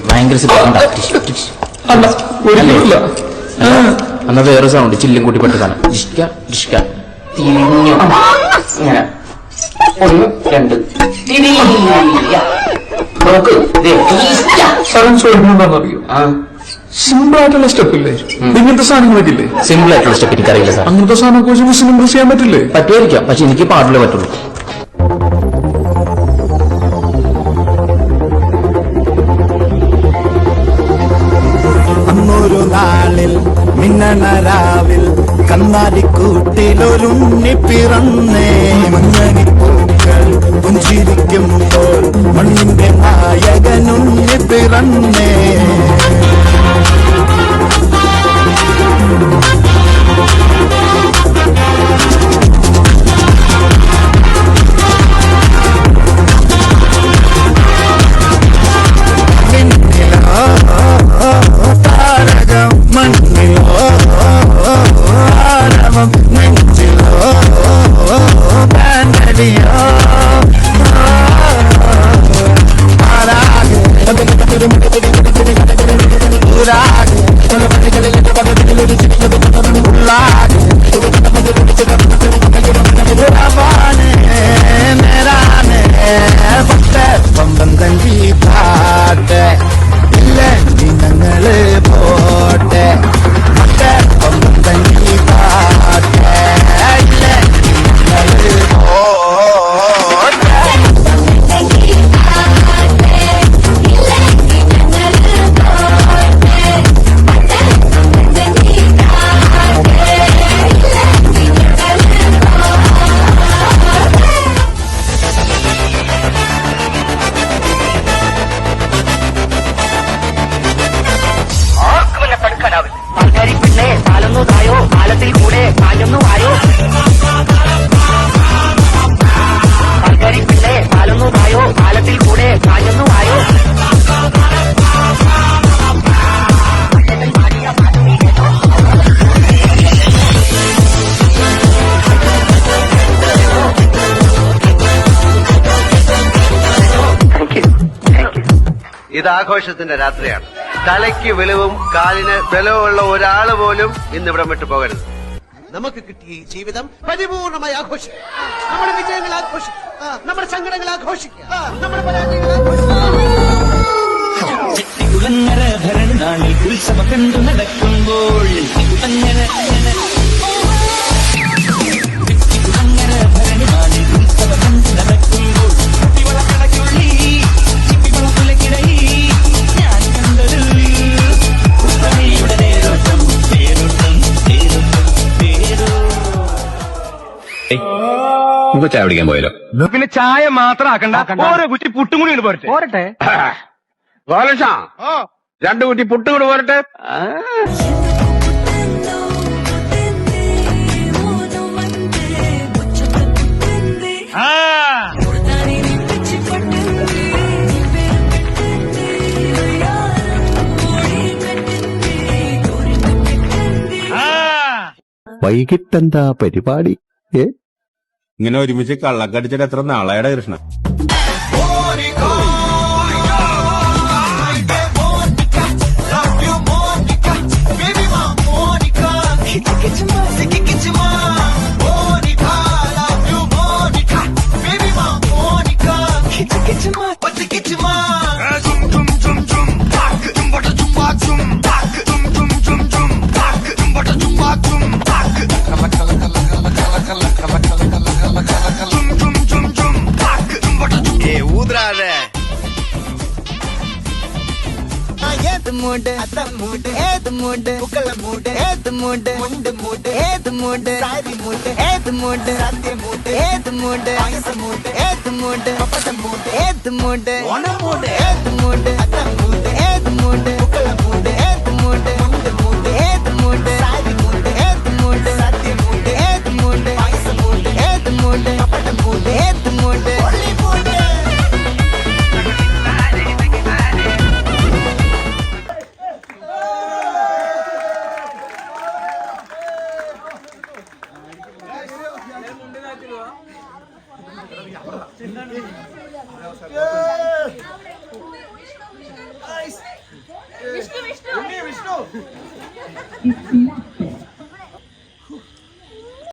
ഭയങ്കര എന്നാ വേറെ സൗണ്ട് ചില്ലും കൂട്ടി പെട്ട സാധനം ഡിഷ്ക ഡിഷ്ക തിരിഞ്ഞു ഇങ്ങനെ 1 2 നോക്ക് ചോദിക്കണമെന്നറിയോ? സിമ്പിൾ ആയിട്ടുള്ള സ്റ്റെപ്പ് ഇല്ലേ? ഇങ്ങനത്തെ സാധനങ്ങളൊക്കെ ഇല്ലേ? സിമ്പിൾ ആയിട്ടുള്ള സ്റ്റെപ്പ് എനിക്കറിയില്ല സാർ. അങ്ങനത്തെ സാധനമൊക്കെ വെച്ച് മിസ്സിന് ഇംപ്രസ് ചെയ്യാൻ പറ്റില്ലേ? പറ്റുമായിരിക്കാം, പക്ഷെ എനിക്ക് പാടില്ലേ പറ്റുള്ളൂ. അന്നൊരു നാളിൽ മിന്നണരാവിൽ കന്നാലിക്കൂട്ടിലൊരുണ്ണി പിറന്നേ. മഞ്ഞണി പൂക്കൾ പുഞ്ചിരിക്കുമ്പോൾ മണ്ണിന്റെ നായകനുണ്ണി പിറന്നേ. ഇത് ആഘോഷത്തിന്റെ രാത്രിയാണ്. തലയ്ക്ക് വെളിവും കാലിന് ബലവുമുള്ള ഒരാൾ പോലും ഇന്ന് ഇവിടം വിട്ടു പോകരുത്. നമുക്ക് കിട്ടിയ ഈ ജീവിതം പരിപൂർണമായി ആഘോഷിക്കുക. നമ്മുടെ വിജയങ്ങൾ ആഘോഷിക്കുക, നമ്മുടെ സങ്കടങ്ങൾ ആഘോഷിക്കുക, നമ്മുടെ പരാജയങ്ങൾ ചായ പിടിക്കാൻ പോയല്ലോ. പിന്നെ ചായ മാത്രം ആക്കണ്ട, ഓരോ കുറ്റി പുട്ടും കൂടി പോരട്ടെ. പോരട്ടെ ഗോലക്ഷ 2 കുറ്റി പുട്ടും കൂടി പോരട്ടെ. വൈകിട്ടെന്താ പരിപാടി? ഇങ്ങനെ ഒരുമിച്ച് കള്ളക്കടിച്ചിട്ട് എത്ര നാളായുടെ കൃഷ്ണ? மூடு அத்த மூடு ஏது மூடு புக்கல மூடு ஏது மூடு முண்டு மூடு ஏது மூடு சாரி மூடு ஏது மூடு சத்திய மூடு ஏது மூடு ஐஸ் மூடு ஏது மூடு பப்பட மூடு ஏது மூடு ஒன மூடு ஏது மூடு அத்த மூடு ஏது மூடு புக்கல மூடு ஏது மூடு முண்டு மூடு ஏது மூடு சாரி மூடு ஏது மூடு சத்திய மூடு ஏது மூடு ஐஸ் மூடு ஏது மூடு பப்பட மூடு ஏது மூடு ஒளி மூடு Bismillah.